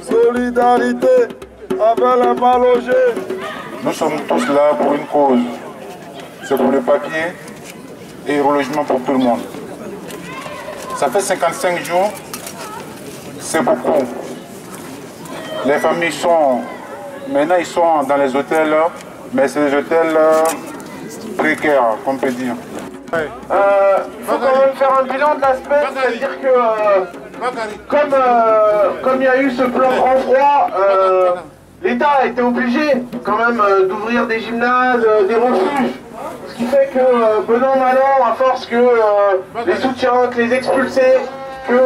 Solidarité avec les mal logés. Nous sommes tous là pour une cause. C'est pour le papier et le logement pour tout le monde. Ça fait 55 jours, c'est beaucoup. Les familles sont, maintenant ils sont dans les hôtels, mais c'est des hôtels précaires, qu'on peut dire. Il faut quand même faire un bilan de l'aspect, c'est-à-dire que comme il y a eu ce plan grand froid, l'État a été obligé quand même d'ouvrir des gymnases, des refuges. Ce qui fait que, bon an, mal an, à force que les soutiens, que les expulsés, que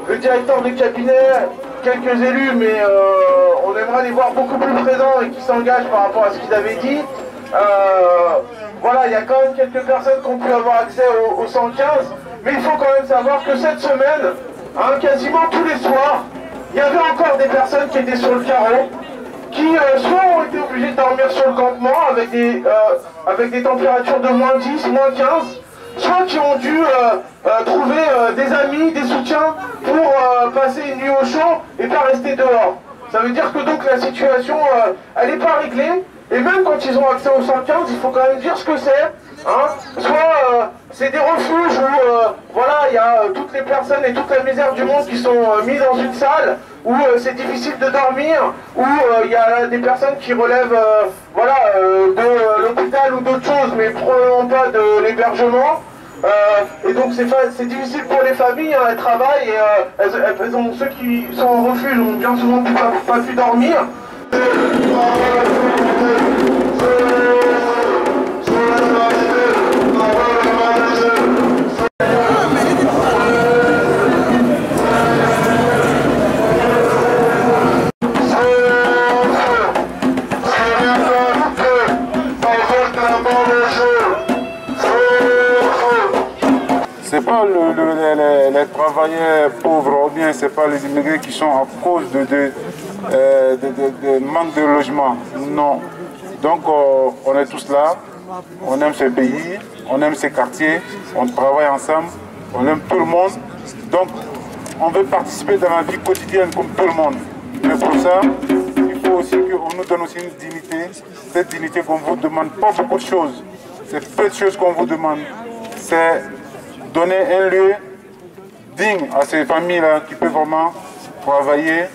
le directeur de cabinet, quelques élus, mais on aimerait les voir beaucoup plus présents et qui s'engagent par rapport à ce qu'ils avaient dit. Voilà, il y a quand même quelques personnes qui ont pu avoir accès au 115, mais il faut quand même savoir que cette semaine, hein, quasiment tous les soirs, il y avait encore des personnes qui étaient sur le carreau, qui soit ont été obligés de dormir sur le campement avec des températures de moins 10, moins 15, soit qui ont dû trouver des amis, des soutiens pour passer une nuit au chaud et pas rester dehors. Ça veut dire que donc la situation, elle n'est pas réglée. Et même quand ils ont accès au 115, il faut quand même dire ce que c'est. Hein. Soit c'est des refuges où voilà, il y a toutes les personnes et toute la misère du monde qui sont mises dans une salle, où c'est difficile de dormir, où il y a des personnes qui relèvent voilà, de l'hôpital ou d'autres choses, mais probablement pas de l'hébergement. Et donc c'est difficile pour les familles, hein, elles travaillent et ceux qui sont en refuge ont bien souvent pas pu dormir. C'est pas les travailleurs pauvres ou bien c'est pas les immigrés qui sont à cause de manque de logement. Non. Donc on est tous là, on aime ce pays, on aime ces quartiers, on travaille ensemble, on aime tout le monde. Donc on veut participer dans la vie quotidienne comme tout le monde. Mais pour ça, il faut aussi qu'on nous donne aussi une dignité. Cette dignité qu'on vous demande pas beaucoup de choses. C'est peu de choses qu'on vous demande. C'est donner un lieu digne à ces familles-là qui peuvent vraiment travailler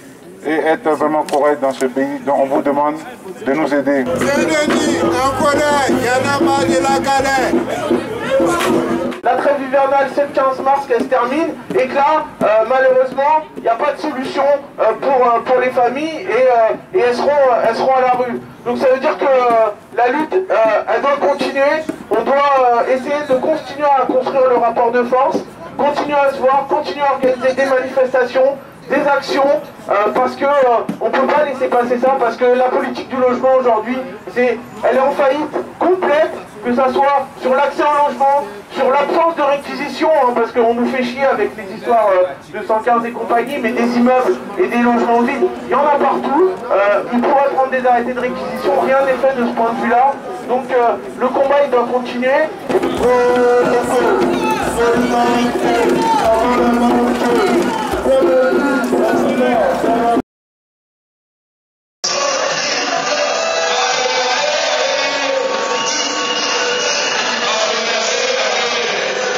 et être vraiment correctes dans ce pays. Donc on vous demande de nous aider. La trêve hivernale, c'est le 15 mars qu'elle se termine et que là, malheureusement, il n'y a pas de solution pour les familles et elles seront à la rue. Donc ça veut dire que la lutte, elle doit continuer. On doit essayer de continuer à construire le rapport de force, continuer à se voir, continuer à organiser des manifestations, des actions, parce que on ne peut pas laisser passer ça, parce que la politique du logement aujourd'hui, elle est en faillite complète, que ça soit sur l'accès au logement, sur l'absence de réquisition, hein, parce qu'on nous fait chier avec les histoires de 115 et compagnie, mais des immeubles et des logements vides, il y en a partout. Il pourrait prendre des arrêtés de réquisition, rien n'est fait de ce point de vue-là. Donc le combat, il doit continuer.